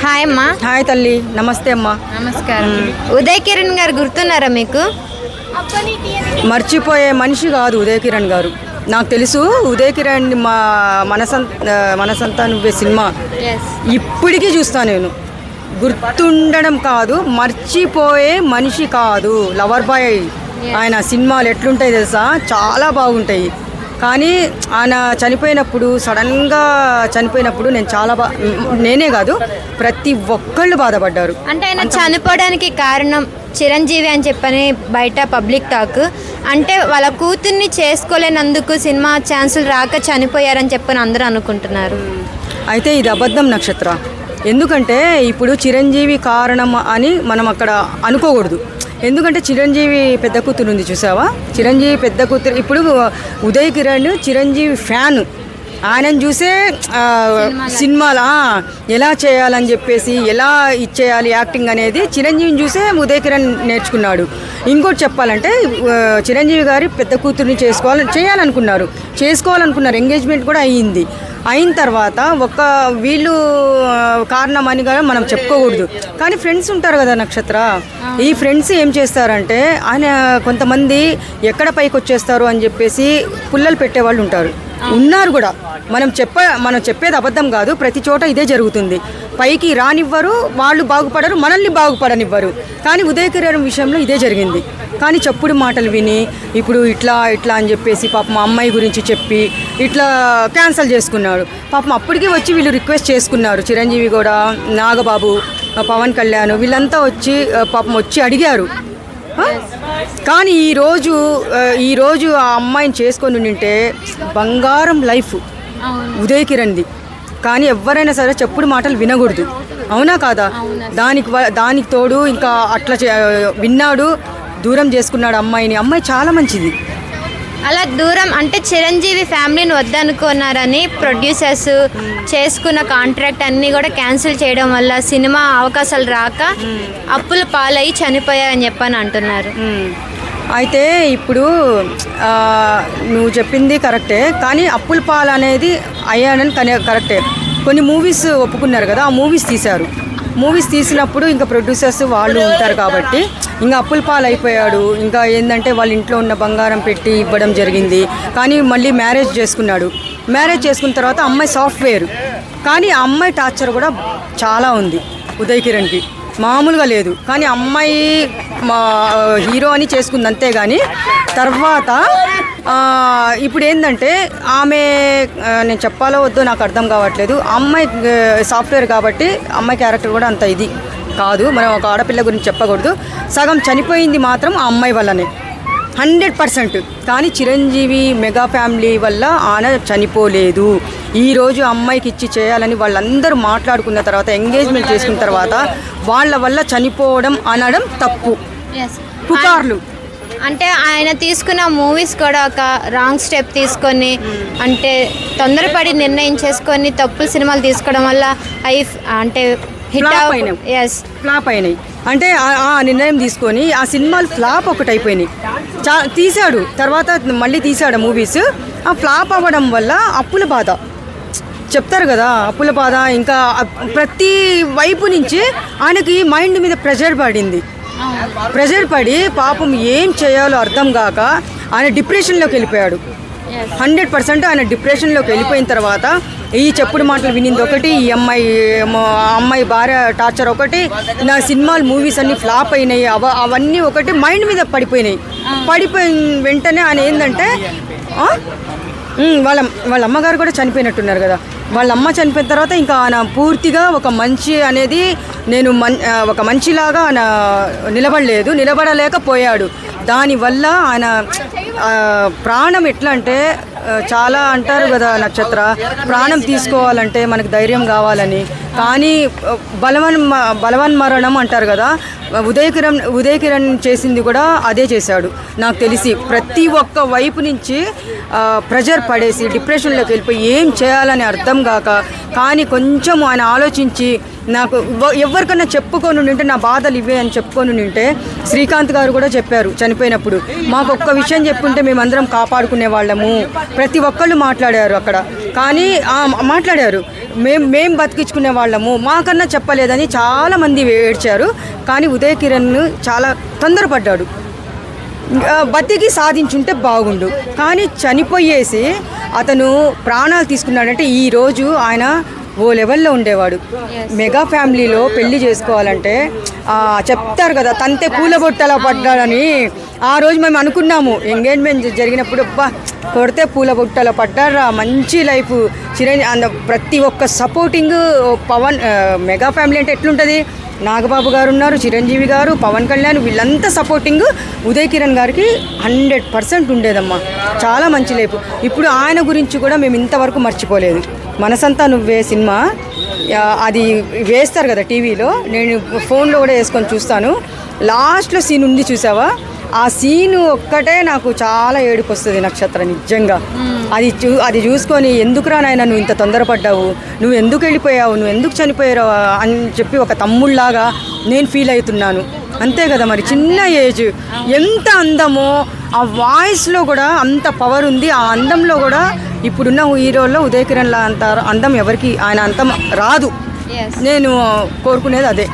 Hi అమ్మా. Hi తల్లి, నమస్తే అమ్మా. నమస్కారం. ఉదయ్ కిరణ్ గారు గుర్తున్నారా మీకు? మర్చిపోయే మనిషి కాదు ఉదయ్ కిరణ్ గారు. నాకు తెలుసు ఉదయ్ కిరణ్ మా మనసంతా నువ్వే సినిమా ఇప్పటికీ చూస్తా నేను. గుర్తుండడం కాదు, మర్చిపోయే మనిషి కాదు. లవర్ బాయ్ ఆయన సినిమాలు ఎట్లుంటాయి తెలుసా, చాలా బాగుంటాయి. కానీ ఆయన చనిపోయినప్పుడు, సడన్గా చనిపోయినప్పుడు నేనే కాదు ప్రతి ఒక్కళ్ళు బాధపడ్డారు. అంటే ఆయన చనిపోవడానికి కారణం చిరంజీవి అని చెప్పని బయట పబ్లిక్ టాక్. అంటే వాళ్ళ కూతుర్ని చేసుకోలేనందుకు సినిమా ఛాన్సులు రాక చనిపోయారని చెప్పని అందరూ అనుకుంటున్నారు. అయితే ఇది అబద్ధం నక్షత్ర. ఎందుకంటే ఇప్పుడు చిరంజీవి కారణం అని మనం అక్కడ అనుకోకూడదు. ఎందుకంటే చిరంజీవి పెద్ద కూతురు ఉంది చూసావా, చిరంజీవి పెద్ద కూతురు. ఇప్పుడు ఉదయ్ కిరణ్ చిరంజీవి ఫ్యాన్. ఆయనను చూసే సినిమాలు ఎలా చేయాలని చెప్పేసి, ఎలా ఇచ్చేయాలి యాక్టింగ్ అనేది చిరంజీవిని చూసే ఉదయ్ కిరణ్ నేర్చుకున్నాడు. ఇంకోటి చెప్పాలంటే చిరంజీవి గారి పెద్ద కూతుర్ని చేయాలనుకున్నారు, ఎంగేజ్మెంట్ కూడా అయ్యింది. అయిన తర్వాత వీళ్ళు కారణం అని కూడా మనం చెప్పుకోకూడదు. కానీ ఫ్రెండ్స్ ఉంటారు కదా నక్షత్ర, ఈ ఫ్రెండ్స్ ఏం చేస్తారంటే ఆయన కొంతమంది ఎక్కడ పైకి వచ్చేస్తారు అని చెప్పేసి పుల్లలు పెట్టేవాళ్ళు ఉన్నారు కూడా. మనం చెప్పేది అబద్ధం కాదు, ప్రతి చోట ఇదే జరుగుతుంది. పైకి రానివ్వరు, వాళ్ళు బాగుపడరు, మనల్ని బాగుపడనివ్వరు. కానీ ఉదయ్ కిరణ్ విషయంలో ఇదే జరిగింది. కానీ చెప్పుడు మాటలు విని ఇప్పుడు ఇట్లా అని చెప్పేసి పాపం అమ్మాయి గురించి చెప్పి ఇట్లా క్యాన్సిల్ చేసుకున్నాడు. పాపం అప్పటికి వచ్చి వీళ్ళు రిక్వెస్ట్ చేసుకున్నారు, చిరంజీవి కూడా, నాగబాబు, పవన్ కళ్యాణ్ వీళ్ళంతా వచ్చి అడిగారు. కానీ ఈరోజు ఆ అమ్మాయిని చేసుకొని ఉంటే బంగారం లైఫ్ ఉదయ్ కిరణ్ది. కానీ ఎవరైనా సరే చెప్పుడు మాటలు వినకూడదు, అవునా కాదా? దానికి తోడు ఇంకా అట్లా విన్నాడు, దూరం చేసుకున్నాడు అమ్మాయిని. అమ్మాయి చాలా మంచిది. అలా దూరం అంటే చిరంజీవి ఫ్యామిలీని వద్దనుకున్నారని ప్రొడ్యూసర్స్ చేసుకున్న కాంట్రాక్ట్ అన్నీ కూడా క్యాన్సిల్ చేయడం వల్ల సినిమా అవకాశాలు రాక అప్పుల పాలయ్యి చనిపోయారని చెప్పని అంటున్నారు. అయితే ఇప్పుడు నువ్వు చెప్పింది కరెక్టే, కానీ అప్పుల పాలు అనేది అయ్యానని కరెక్టే. కొన్ని మూవీస్ ఒప్పుకున్నారు కదా, ఆ మూవీస్ తీసినప్పుడు ఇంకా ప్రొడ్యూసర్స్ వాళ్ళు ఉంటారు కాబట్టి ఇంకా అప్పుల పాలు అయిపోయాడు. ఇంకా ఏంటంటే వాళ్ళ ఇంట్లో ఉన్న బంగారం పెట్టి ఇవ్వడం జరిగింది. కానీ మళ్ళీ మ్యారేజ్ చేసుకున్న తర్వాత అమ్మాయి సాఫ్ట్వేర్. కానీ ఆ అమ్మాయి టార్చర్ కూడా చాలా ఉంది ఉదయ్ కిరణ్కి, మామూలుగా లేదు. కానీ అమ్మాయి హీరో అని చేసుకుంది అంతేగాని తర్వాత ఇప్పుడు ఏంటంటే ఆమె, నేను చెప్పాలో వద్దో నాకు అర్థం కావట్లేదు. అమ్మాయి సాఫ్ట్వేర్ కాబట్టి అమ్మాయి క్యారెక్టర్ కూడా అంత ఇది కాదు. మనం ఒక ఆడపిల్ల గురించి చెప్పకూడదు. సగం చనిపోయింది మాత్రం ఆ అమ్మాయి వల్లనే 100%. కానీ చిరంజీవి మెగా ఫ్యామిలీ వల్ల ఆయన చనిపోలేదు. ఈరోజు అమ్మాయికి ఇచ్చి చేయాలని వాళ్ళందరూ మాట్లాడుకున్న తర్వాత, ఎంగేజ్మెంట్ చేసుకున్న తర్వాత వాళ్ళ వల్ల చనిపోవడం అనడం తప్పు. పుకార్లు అంటే ఆయన తీసుకున్న మూవీస్ కూడా ఒక రాంగ్ స్టెప్ తీసుకొని, అంటే తొందరపడి నిర్ణయం చేసుకొని తప్పుల సినిమాలు తీసుకోవడం వల్ల అంటే ఫ్లాప్ అయినాయి. అంటే ఆ నిర్ణయం తీసుకొని ఆ సినిమాలు ఫ్లాప్ ఒకటి అయిపోయినాయి. తీశాడు, తర్వాత మళ్ళీ తీశాడు మూవీస్. ఆ ఫ్లాప్ అవ్వడం వల్ల అప్పుల బాధ చెప్తారు కదా, అప్పుల బాధ. ఇంకా ప్రతి వైపు నుంచి ఆయనకి మైండ్ మీద ప్రెషర్ పడి పాపం ఏం చేయాలో అర్థం కాక ఆయన డిప్రెషన్లోకి వెళ్ళిపోయాడు. 100% ఆయన డిప్రెషన్లోకి వెళ్ళిపోయిన తర్వాత ఈ చెప్పుడు మాటలు వినింది ఒకటి, ఈ అమ్మాయి భార్య టార్చర్ ఒకటి, నా సినిమాలు మూవీస్ అన్నీ ఫ్లాప్ అయినాయి, అవన్నీ ఒకటి మైండ్ మీద పడిపోయిన వెంటనే ఆయన ఏంటంటే వాళ్ళ అమ్మగారు కూడా చనిపోయినట్టున్నారు కదా. వాళ్ళ అమ్మ చనిపోయిన తర్వాత ఇంకా ఆయన పూర్తిగా ఒక మంచి అనేది ఒక మంచిలాగా ఆయన నిలబడలేకపోయాడు. దానివల్ల ఆయన ప్రాణం ఎట్లా అంటే, చాలా అంటారు కదా నక్షత్ర, ప్రాణం తీసుకోవాలంటే మనకు ధైర్యం కావాలని. కానీ బలవన్మరణం అంటారు కదా, ఉదయ్ కిరణ్ చేసింది కూడా అదే చేశాడు. నాకు తెలిసి ప్రతి ఒక్క వైపు నుంచి ప్రెషర్ పడేసి డిప్రెషన్లోకి వెళ్ళిపోయి ఏం చేయాలని అర్థం కాక, కానీ కొంచెం ఆయన ఆలోచించి నాకు ఎవరికన్నా చెప్పుకొని ఉంటే నా బాధలు ఇవే అని చెప్పుకొని ఉంటే, శ్రీకాంత్ గారు కూడా చెప్పారు చనిపోయినప్పుడు, మాకు ఒక్క విషయం చెప్పుంటే మేమందరం కాపాడుకునే వాళ్ళము. ప్రతి ఒక్కళ్ళు మాట్లాడారు అక్కడ. కానీ మాట్లాడారు, మేం బతికించుకునే వాళ్ళము, మాకన్నా చెప్పలేదని చాలామంది ఏడ్చారు. కానీ ఉదయ్ కిరణ్ చాలా తొందరపడ్డాడు, బతికి సాధించుంటే బాగుండు. కానీ చనిపోయేసి అతను ప్రాణాలు తీసుకున్నాడంటే ఈరోజు ఆయన ఓ లెవెల్లో ఉండేవాడు. మెగా ఫ్యామిలీలో పెళ్లి చేసుకోవాలంటే చెప్తారు కదా, తంతే పూలబొట్టలా పడ్డాడని. ఆ రోజు మేము అనుకున్నాము ఎంగేజ్మెంట్ జరిగినప్పుడు, అబ్బా కొడితే పూలబొట్టలా పడ్డారా, మంచి లైఫ్. ప్రతి ఒక్క సపోర్టింగ్ పవన్ మెగా ఫ్యామిలీ అంటే ఎట్లుంటుంది, నాగబాబు గారు ఉన్నారు, చిరంజీవి గారు, పవన్ కళ్యాణ్, వీళ్ళంతా సపోర్టింగ్ ఉదయ్ కిరణ్ గారికి 100% ఉండేదమ్మా. చాలా మంచి లైఫ్. ఇప్పుడు ఆయన గురించి కూడా మేము ఇంతవరకు మర్చిపోలేదు. మనసంతా నువ్వే సినిమా అది వేస్తారు కదా టీవీలో, నేను ఫోన్లో కూడా వేసుకొని చూస్తాను. లాస్ట్లో సీన్ ఉంది చూసావా, ఆ సీను ఒక్కటే నాకు చాలా ఏడుపు వస్తుంది నక్షత్ర, నిజంగా. అది చూసుకొని ఎందుకురా నాయన నువ్వు ఇంత తొందరపడ్డావు, నువ్వు ఎందుకు వెళ్ళిపోయావు, నువ్వు ఎందుకు చనిపోయావు అని చెప్పి ఒక తమ్ముళ్ళలాగా నేను ఫీల్ అవుతున్నాను. అంతే కదా మరి, చిన్న ఏజ్, ఎంత అందమో, ఆ వాయిస్లో కూడా అంత పవర్ ఉంది. ఆ అందంలో కూడా ఇప్పుడున్న హీరోల్లో ఉదయ్ కిరణ్లా అంత అందం ఎవరికి, ఆయన అంతం రాదు. నేను కోరుకునేది అదే.